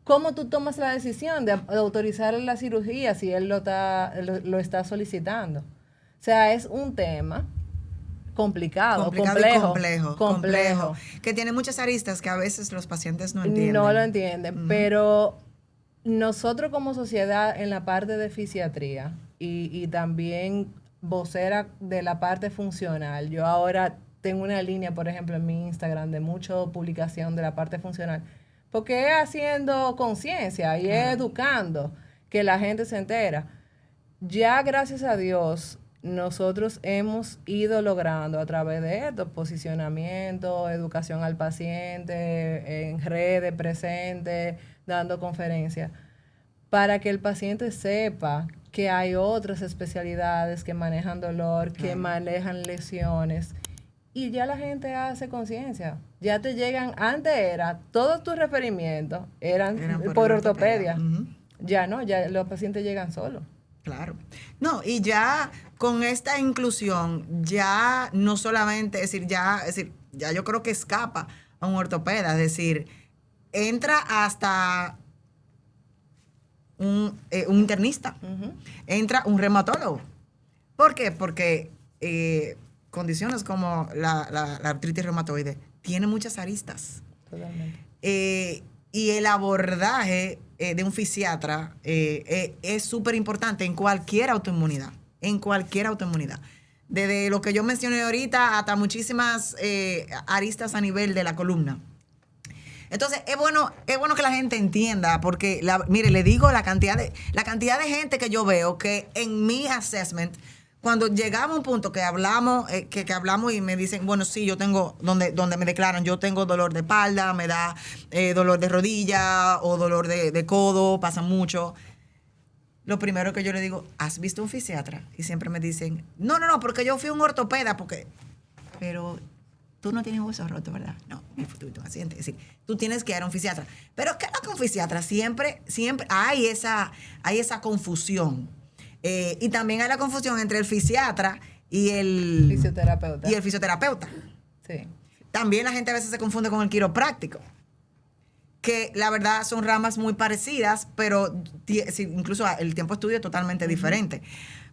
[SPEAKER 3] ¿cómo tú tomas la decisión de autorizar la cirugía si él lo está solicitando? O sea, es un tema complicado
[SPEAKER 1] y complejo. Que tiene muchas aristas que a veces los pacientes no entienden.
[SPEAKER 3] No lo entienden, pero nosotros como sociedad en la parte de fisiatría y también vocera de la parte funcional, yo ahora tengo una línea, por ejemplo, en mi Instagram de mucha publicación de la parte funcional, porque es haciendo conciencia y es educando que la gente se entera. Ya gracias a Dios, nosotros hemos ido logrando a través de esto, posicionamiento, educación al paciente, en redes presentes, dando conferencias, para que el paciente sepa que hay otras especialidades que manejan dolor, que manejan lesiones. Y ya la gente hace conciencia. Ya te llegan, antes era, todos tus referimientos eran por ortopedia. Ya no, ya los pacientes llegan solos.
[SPEAKER 1] Claro. No, y ya con esta inclusión, ya no solamente, es decir, ya yo creo que escapa a un ortopeda, es decir, entra hasta un internista, entra un reumatólogo. ¿Por qué? Porque condiciones como la artritis reumatoide tienen muchas aristas.
[SPEAKER 3] Totalmente.
[SPEAKER 1] Y el abordaje de un fisiatra es súper importante en cualquier autoinmunidad. En cualquier autoinmunidad. Desde lo que yo mencioné ahorita hasta muchísimas aristas a nivel de la columna. Entonces, es bueno que la gente entienda, porque, mire, le digo la cantidad de gente que yo veo que en mi assessment, cuando llegamos a un punto que hablamos, que hablamos y me dicen, bueno, sí, yo tengo, donde me declaran, yo tengo dolor de espalda, me da dolor de rodilla o dolor de codo, pasa mucho. Lo primero que yo le digo, ¿has visto un fisiatra? Y siempre me dicen, no, porque yo fui un ortopeda, pero tú no tienes hueso roto, ¿verdad? No, mi futuro paciente. Es decir, tú tienes que ir a un fisiatra. Pero ¿qué es lo que un fisiatra? Siempre hay esa confusión. Y también hay la confusión entre el fisiatra y el fisioterapeuta.
[SPEAKER 3] Sí.
[SPEAKER 1] También la gente a veces se confunde con el quiropráctico, que la verdad son ramas muy parecidas, pero incluso el tiempo de estudio es totalmente diferente.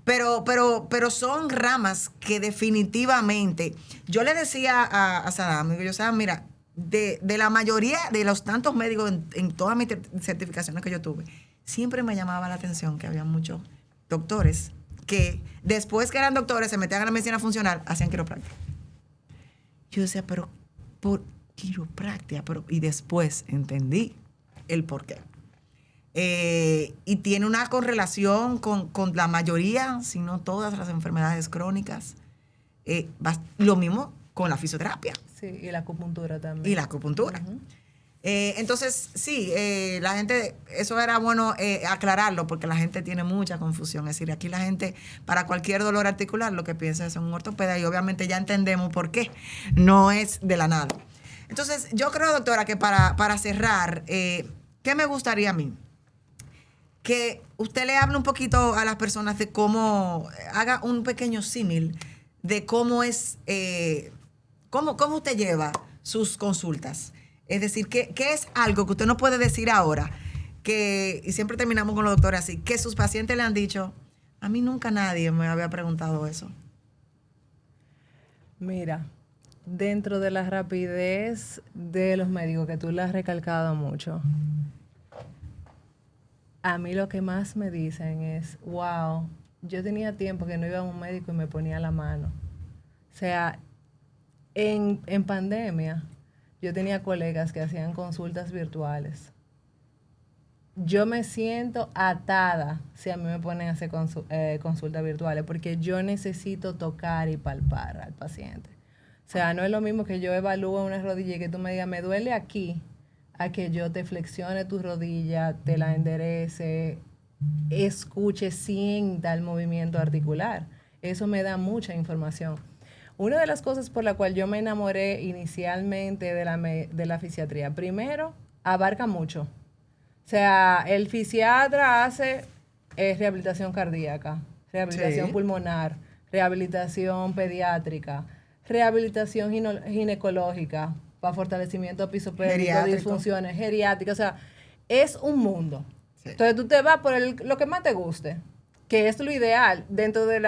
[SPEAKER 1] Pero son ramas que definitivamente, yo le decía a Sadam, digo, mira, de la mayoría de los tantos médicos en todas mis certificaciones que yo tuve, siempre me llamaba la atención que había muchos doctores que después que eran doctores se metían a la medicina funcional, hacían quiropráctica. Yo decía, pero por quiropráctica, y después entendí el porqué. Y tiene una correlación con la mayoría, si no todas las enfermedades crónicas. Lo mismo con la fisioterapia.
[SPEAKER 3] Sí, y la acupuntura también.
[SPEAKER 1] Uh-huh. Entonces, sí, la gente, eso era bueno aclararlo, porque la gente tiene mucha confusión. Es decir, aquí la gente, para cualquier dolor articular, lo que piensa es en un ortopeda, y obviamente ya entendemos por qué. No es de la nada. Entonces, yo creo, doctora, que para cerrar, ¿qué me gustaría a mí? Que usted le hable un poquito a las personas de cómo, haga un pequeño símil de cómo es, cómo usted lleva sus consultas. Es decir, ¿qué es algo que usted no puede decir ahora? Y siempre terminamos con los doctores así, que sus pacientes le han dicho, a mí nunca nadie me había preguntado eso.
[SPEAKER 3] Mira, dentro de la rapidez de los médicos, que tú le has recalcado mucho, a mí lo que más me dicen es, wow, yo tenía tiempo que no iba a un médico y me ponía la mano. O sea, en pandemia, yo tenía colegas que hacían consultas virtuales. Yo me siento atada si a mí me ponen a hacer consultas virtuales, porque yo necesito tocar y palpar al paciente. O sea, no es lo mismo que yo evalúe una rodilla y que tú me digas, me duele aquí, a que yo te flexione tu rodilla, te la enderece, escuche, sienta el movimiento articular. Eso me da mucha información. Una de las cosas por la cual yo me enamoré inicialmente de la fisiatría, primero, abarca mucho. O sea, el fisiatra hace rehabilitación cardíaca, rehabilitación pulmonar, rehabilitación pediátrica, rehabilitación ginecológica, para fortalecimiento episopédico, disfunciones geriátricas. O sea, es un mundo. Sí. Entonces tú te vas por lo que más te guste, que es lo ideal dentro del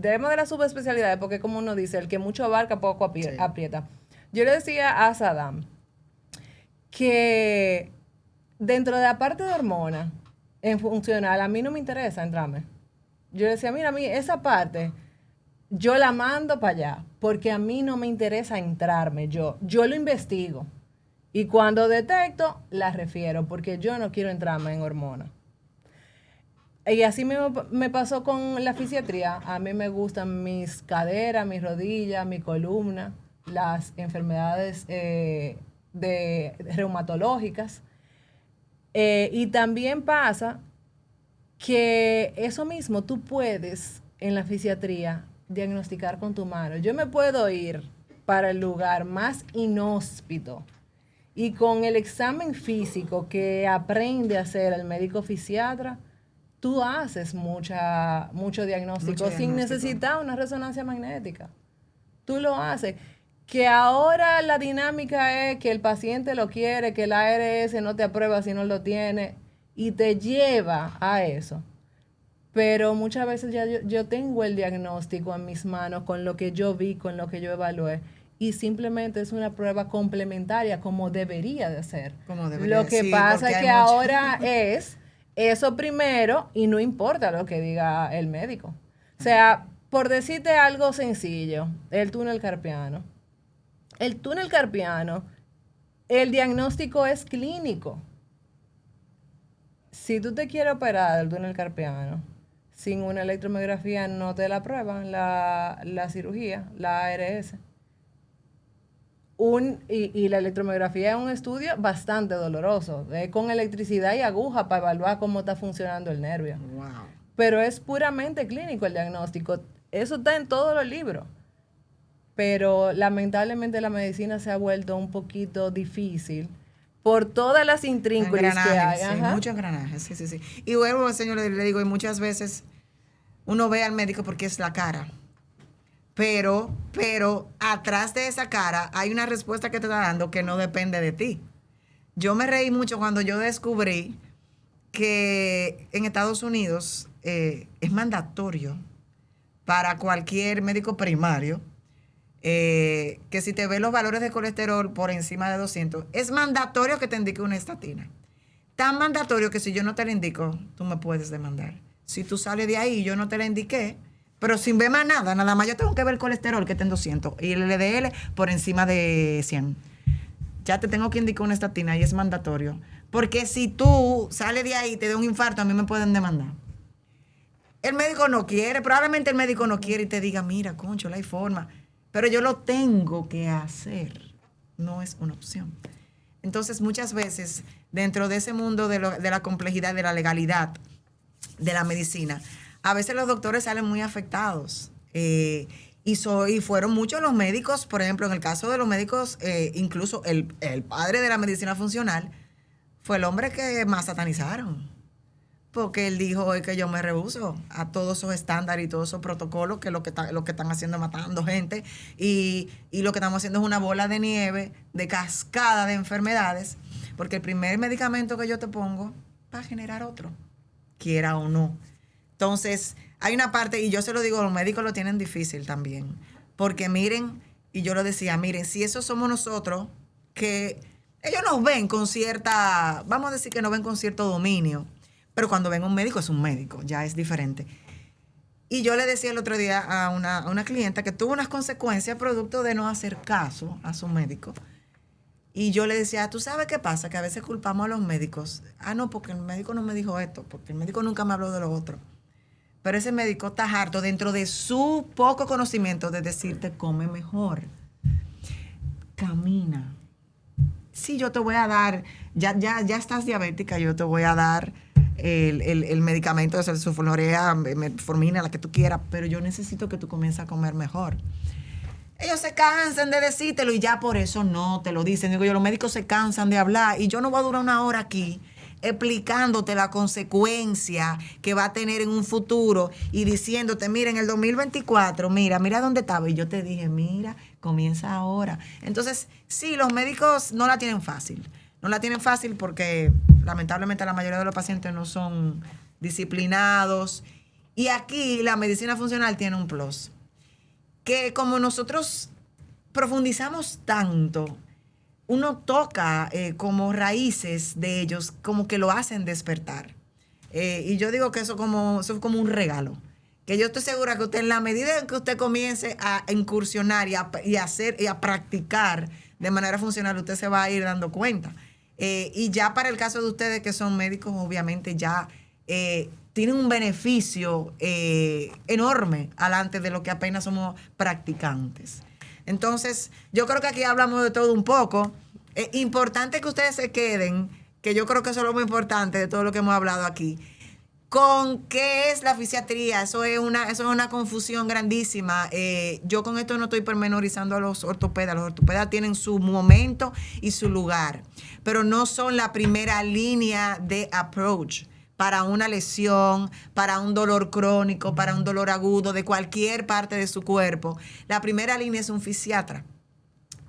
[SPEAKER 3] tema de las subespecialidades, porque como uno dice, el que mucho abarca, poco aprieta. Yo le decía a Sadam que dentro de la parte de hormonas, en funcional, a mí no me interesa entrarme. Yo decía, mira, a mí esa parte, yo la mando para allá, porque a mí no me interesa entrarme. Yo lo investigo. Y cuando detecto, la refiero, porque yo no quiero entrarme en hormonas. Y así mismo me pasó con la fisiatría. A mí me gustan mis caderas, mis rodillas, mi columna, las enfermedades reumatológicas. Y también pasa que eso mismo tú puedes en la fisiatría diagnosticar con tu mano. Yo me puedo ir para el lugar más inhóspito y con el examen físico que aprende a hacer el médico fisiatra, tú haces mucho diagnóstico sin necesitar una resonancia magnética. Tú lo haces. Que ahora la dinámica es que el paciente lo quiere, que la ARS no te aprueba si no lo tiene y te lleva a eso. Pero muchas veces ya yo tengo el diagnóstico en mis manos con lo que yo vi, con lo que yo evalué. Y simplemente es una prueba complementaria como debería de ser. Lo que pasa es que ahora es eso primero y no importa lo que diga el médico. O sea, por decirte algo sencillo, el túnel carpiano. El túnel carpiano, el diagnóstico es clínico. Si tú te quieres operar del túnel carpiano, sin una electromiografía no te la aprueban la cirugía, la ARS. Y la electromiografía es un estudio bastante doloroso, con electricidad y aguja para evaluar cómo está funcionando el nervio.
[SPEAKER 1] Wow.
[SPEAKER 3] Pero es puramente clínico el diagnóstico. Eso está en todos los libros. Pero lamentablemente la medicina se ha vuelto un poquito difícil por todas las intrínculas que hay.
[SPEAKER 1] Sí, muchos engranajes, sí. Y luego, señor, le digo, y muchas veces uno ve al médico porque es la cara. Pero atrás de esa cara hay una respuesta que te está dando que no depende de ti. Yo me reí mucho cuando yo descubrí que en Estados Unidos es mandatorio para cualquier médico primario que si te ven los valores de colesterol por encima de 200, es mandatorio que te indique una estatina. Tan mandatorio que si yo no te la indico, tú me puedes demandar. Si tú sales de ahí y yo no te la indiqué, pero sin ver más nada más yo tengo que ver el colesterol que está en 200 y el LDL por encima de 100. Ya te tengo que indicar una estatina y es mandatorio. Porque si tú sales de ahí y te da un infarto, a mí me pueden demandar. El médico no quiere, probablemente el médico no quiere y te diga, mira, concho, no hay forma. Pero yo lo tengo que hacer. No es una opción. Entonces, muchas veces, dentro de ese mundo de la complejidad, de la legalidad, de la medicina, a veces los doctores salen muy afectados. Y fueron muchos los médicos, por ejemplo, en el caso de los médicos, incluso el padre de la medicina funcional, fue el hombre que más satanizaron. Porque él dijo que yo me rehúso a todos esos estándares y todos esos protocolos que lo que están haciendo es matando gente y lo que estamos haciendo es una bola de nieve, de cascada de enfermedades, porque el primer medicamento que yo te pongo va a generar otro, quiera o no. Entonces, hay una parte, y yo se lo digo, los médicos lo tienen difícil también, porque miren, y yo lo decía, miren, si eso somos nosotros, que ellos nos ven con cierta, vamos a decir que nos ven con cierto dominio, pero cuando ven un médico es un médico, ya es diferente. Y yo le decía el otro día a una clienta que tuvo unas consecuencias producto de no hacer caso a su médico. Y yo le decía, ¿tú sabes qué pasa? Que a veces culpamos a los médicos. Ah, no, porque el médico no me dijo esto, porque el médico nunca me habló de lo otro. Pero ese médico está harto dentro de su poco conocimiento de decirte, come mejor, camina. Sí, yo te voy a dar, ya estás diabética, yo te voy a dar el medicamento de sulfonylurea, metformina, la que tú quieras, pero yo necesito que tú comiences a comer mejor. Ellos se cansan de decírtelo y ya por eso no te lo dicen. Digo yo, los médicos se cansan de hablar y yo no voy a durar una hora aquí explicándote la consecuencia que va a tener en un futuro y diciéndote, mira, en el 2024, mira dónde estaba. Y yo te dije, mira, comienza ahora. Entonces, sí, los médicos no la tienen fácil. No la tienen fácil porque lamentablemente la mayoría de los pacientes no son disciplinados. Y aquí la medicina funcional tiene un plus. Que como nosotros profundizamos tanto, uno toca como raíces de ellos, como que lo hacen despertar. Y yo digo que eso es como un regalo. Que yo estoy segura que usted, en la medida en que usted comience a incursionar y a practicar de manera funcional, usted se va a ir dando cuenta. Y ya para el caso de ustedes que son médicos, obviamente ya tienen un beneficio enorme alante de lo que apenas somos practicantes. Entonces, yo creo que aquí hablamos de todo un poco. Es importante que ustedes se queden, que yo creo que eso es lo muy importante de todo lo que hemos hablado aquí, con qué es la fisiatría. Eso es una confusión grandísima. Yo con esto no estoy pormenorizando a los ortopedas. Los ortopedas tienen su momento y su lugar, pero no son la primera línea de approach para una lesión, para un dolor crónico, para un dolor agudo de cualquier parte de su cuerpo. La primera línea es un fisiatra,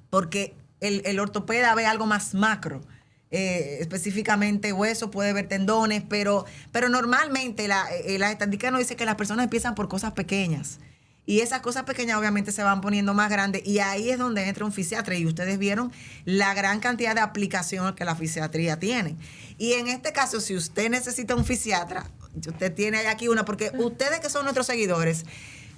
[SPEAKER 1] porque el ortopeda ve algo más macro. Específicamente hueso, puede ver tendones, pero normalmente la estadística nos dice que las personas empiezan por cosas pequeñas. Y esas cosas pequeñas obviamente se van poniendo más grandes, y ahí es donde entra un fisiatra. Y ustedes vieron la gran cantidad de aplicaciones que la fisiatría tiene. Y en este caso, si usted necesita un fisiatra, usted tiene aquí una, porque ustedes que son nuestros seguidores,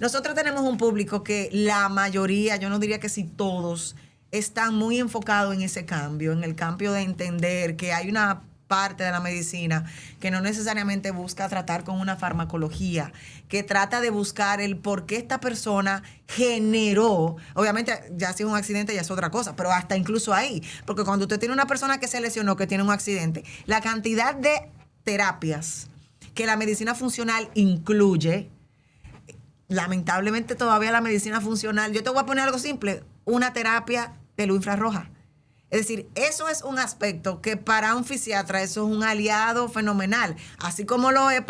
[SPEAKER 1] nosotros tenemos un público que la mayoría, yo no diría que sí todos, están muy enfocados en ese cambio, en el cambio de entender que hay una parte de la medicina que no necesariamente busca tratar con una farmacología, que trata de buscar el por qué esta persona generó. Obviamente, ya si es un accidente ya es otra cosa, pero hasta incluso ahí, porque cuando usted tiene una persona que se lesionó, que tiene un accidente, la cantidad de terapias que la medicina funcional incluye, lamentablemente todavía la medicina funcional, yo te voy a poner algo simple, una terapia de luz infrarroja. Es decir, eso es un aspecto que para un fisiatra eso es un aliado fenomenal, así como lo es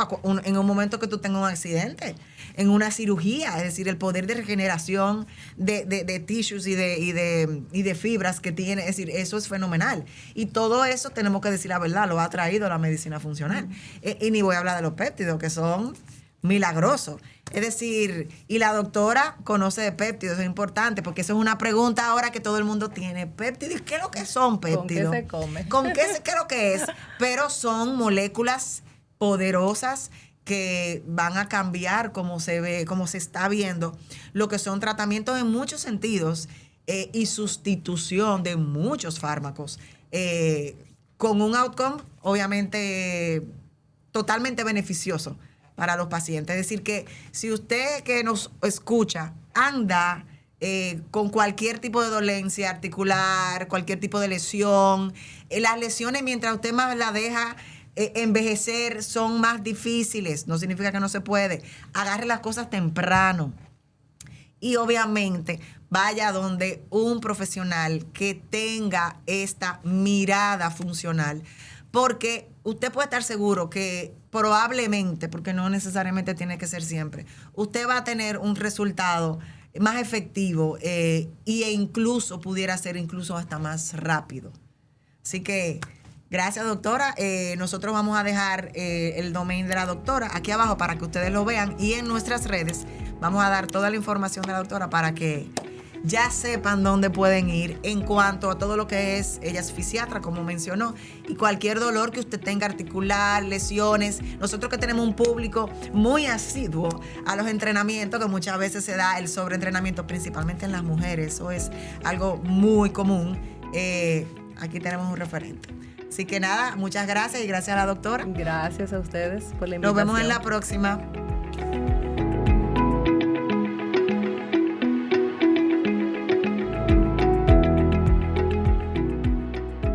[SPEAKER 1] en un momento que tú tengas un accidente, en una cirugía. Es decir, el poder de regeneración de tissues y de fibras que tiene, es decir, eso es fenomenal. Y todo eso, tenemos que decir la verdad, lo ha traído la medicina funcional. Y ni voy a hablar de los péptidos, que son milagrosos. Es decir, y la doctora conoce de péptidos, es importante, porque eso es una pregunta ahora que todo el mundo tiene. ¿Péptidos? ¿Qué es lo que son péptidos?
[SPEAKER 3] ¿Con qué se come?
[SPEAKER 1] ¿Qué es lo que es? Pero son moléculas poderosas que van a cambiar como se ve, como se está viendo, lo que son tratamientos en muchos sentidos y sustitución de muchos fármacos, con un outcome obviamente totalmente beneficioso para los pacientes. Es decir, que si usted que nos escucha anda con cualquier tipo de dolencia articular, cualquier tipo de lesión, las lesiones mientras usted más la deja envejecer son más difíciles, no significa que no se puede. Agarre las cosas temprano y obviamente vaya donde un profesional que tenga esta mirada funcional, porque usted puede estar seguro que probablemente, porque no necesariamente tiene que ser siempre, usted va a tener un resultado más efectivo e incluso pudiera ser incluso hasta más rápido. Así que gracias, doctora. Nosotros vamos a dejar el domain de la doctora aquí abajo para que ustedes lo vean, y en nuestras redes vamos a dar toda la información de la doctora para que ya sepan dónde pueden ir en cuanto a todo lo que es, ella es fisiatra, como mencionó, y cualquier dolor que usted tenga articular, lesiones. Nosotros que tenemos un público muy asiduo a los entrenamientos, que muchas veces se da el sobreentrenamiento, principalmente en las mujeres, eso es algo muy común. Aquí tenemos un referente. Así que nada, muchas gracias y gracias a la doctora.
[SPEAKER 3] Gracias a ustedes por la invitación.
[SPEAKER 1] Nos vemos en la próxima.